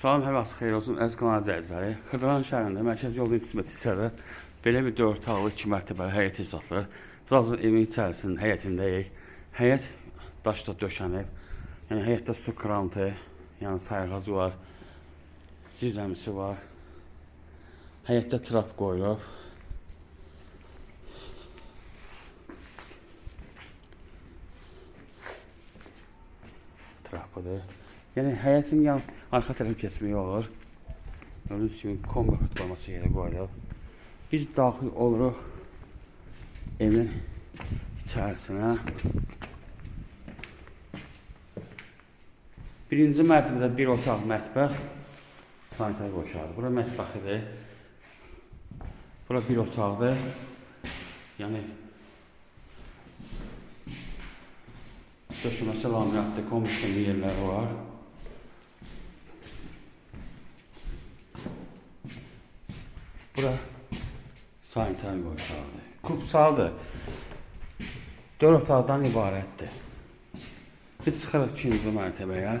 Salam, hər vaxt xeyir olsun, əziz kanal izləyiciləri. Xırdalan şəhərində mərkəzi yolun qismət hissədə belə bir 4 otaqlı 2 mərtəbəli həyət hesablı. Razı evin içərisinin həyətindəyik. Həyət daşla döşənib. Yəni həyətdə su krantı, yəni sayğacı var, zirzəmisi var. Həyətdə trap qoyulub. Trapıdır. Yəni həyətin arxa tərəfi keçmək olur. Gördüyünüz kimi kombi forması yerə qoyulub. Biz daxil oluruq evin içərisinə. Birinci mərtəbədə bir otaq mətbəx, sanitar qoşardır. Bura mətbəxidir. Bura bir otaqdır. Yəni döşəməsi laminatlı kombi yerləri var. Bura sanitar otaqdır. Kubsaldır. 4 otaqdan ibarətdir. Biz çıxırıq ikinci mərtəbəyə.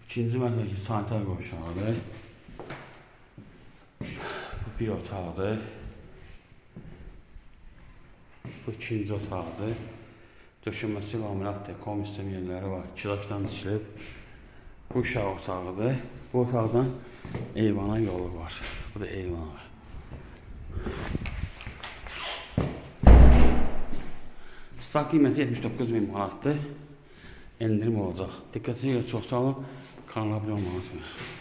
İkinci mərtəbəyə sanitar otaqdır. Bu bir otaqdır. Bu ikinci otaqdır. Döşəməsi laminatdır. Kombi yerləri var. Kilaşdan tikilib. Bu uşaq otağıdır. Bu otaqdan eyvana yolu var. Bu da eyvan var. Stak qiyməti 79.000 manatdır. Endirim olacaq. Diqqətinizi görə çox sağ olun. Kanala abunə olmayı unutmayın.